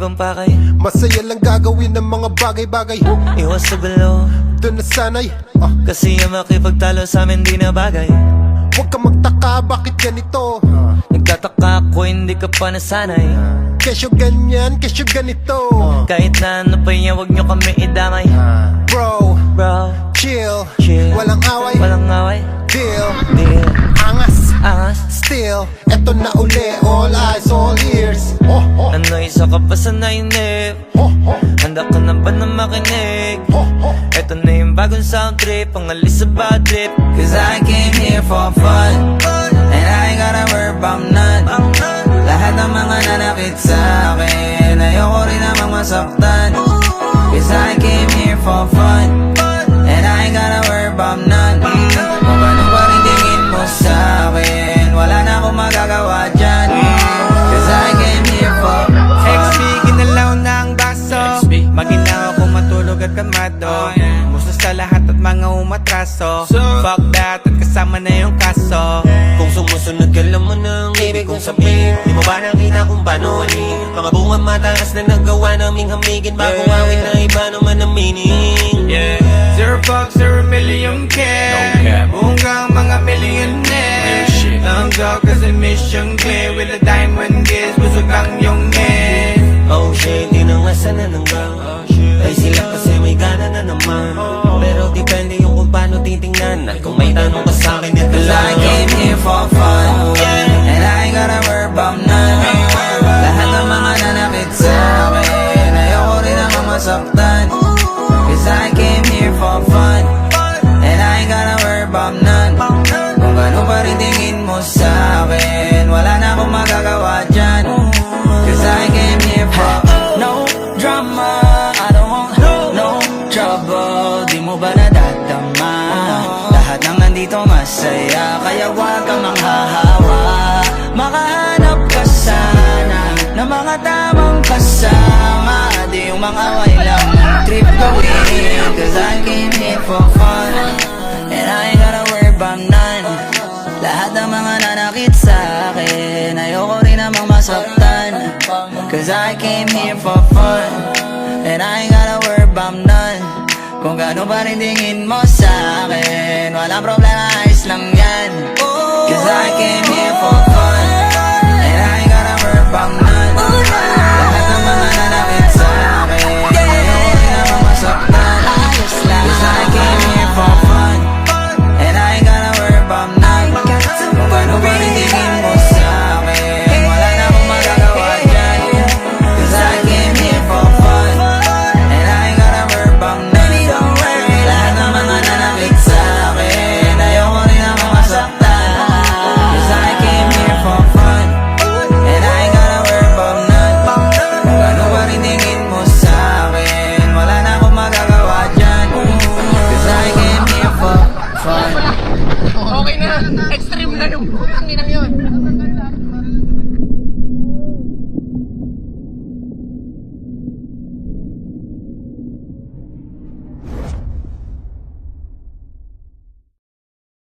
ibang pakay. Masaya lang gagawin ng mga bagay-bagay. Iwas sa gulo, Doon na sanay. kasi yung makipagtalo sa amin di na bagay. Huwag ka magtaka bakit ganito. Nagtataka ako hindi ka pa nasanay. Kesyo ganyan, kesyo ganito. Kahit na ano pa yan, huwag nyo kami idamay. Bro, Bro, chill, chill, walang away, walang away. deal, Deal, angas, angas. still. Eto na uli, all eyes, all ears. Ano isa ka pa sa nainip? Handa ka na ba na makinig? Eto na yung bagong sound trip, pangalis sa bad trip. Cause I came here for fun, and I ain't gotta worry about none. Lahat ng mga nanakit sa akin, ayoko rin namang masaktan. Cause I came here for fun, and I ain't gotta worry about none. Kung ano pa rin tingin mo sa akin, wala na akong magagawa dyan. Cause I came here for fun. XP, ginalaw na ang baso. Maginaw ako matulog at kamado. Musta sa lahat at mga umatraso. Fuck that at kasama na yung kaso. Kung sumusunod ka lang mo ng ibig kong sabihin. Di mo ba nakita kung paano alin? Mga bunga mataas na nagawa naming hamigin. Bagong awit na iba naman ang meaning. Yeah, zero fuck, 0 million care. Buong ka mga millionaire. Langgaw kasi mission clear. With a diamond gaze, busog ang yung head. Oh shit, di na nga sana nanggang. Ay sila kasi may gana na naman. Pero depende yung kung paano titingnan. At kung may tanong ka sa'kin, ito Cause I lang. came here for fun, and I ain't gotta worry about none. Lahat ng mga nanakit sa akin, ayoko rin namang masaktan. Cause I came here for fun, and I ain't gotta worry about none. Kung gano'n pa rin tingin mo sa akin, wala na akong magagawa dyan. Cause I came here for no drama, I don't want no trouble. Di mo ba nadadama? Lahat ng nandito masaya, kaya wag kang manghahawa. Makahanap ka sana ng mga tamang kasama. Di yung mga away lang trip gawin. Cause I came here for fun, and I ain't gotta worry about none. Lahat ng mga nanakit sa akin, ayoko rin namang masaktan. Cause I came here for fun, and I ain't gotta worry about none. Kung gaano pa rin tingin mo sa akin, walang problema, ayos lang yan. Cause I came here for fun, and I ain't gotta worry about none. Lahat ng mga nanakit sa akin, ayoko rin namang masaktan. Cause I came here for fun, and I ain't gotta worry about none. Kung gaano pa rin tingin mo sa akin, wala na akong magagawa dyan. Cause I came here for fun, and I ain't gotta worry about none. Lahat ng mga nanakit sa akin, ayoko rin namang masaktan. Cause I came here for fun, and I ain't gotta worry about none. Kung gaano pa rin tingin mo sa akin, wala na akong magagawa dyan. Cause I came here for fun. Okay na, extreme na yung putang inang yun.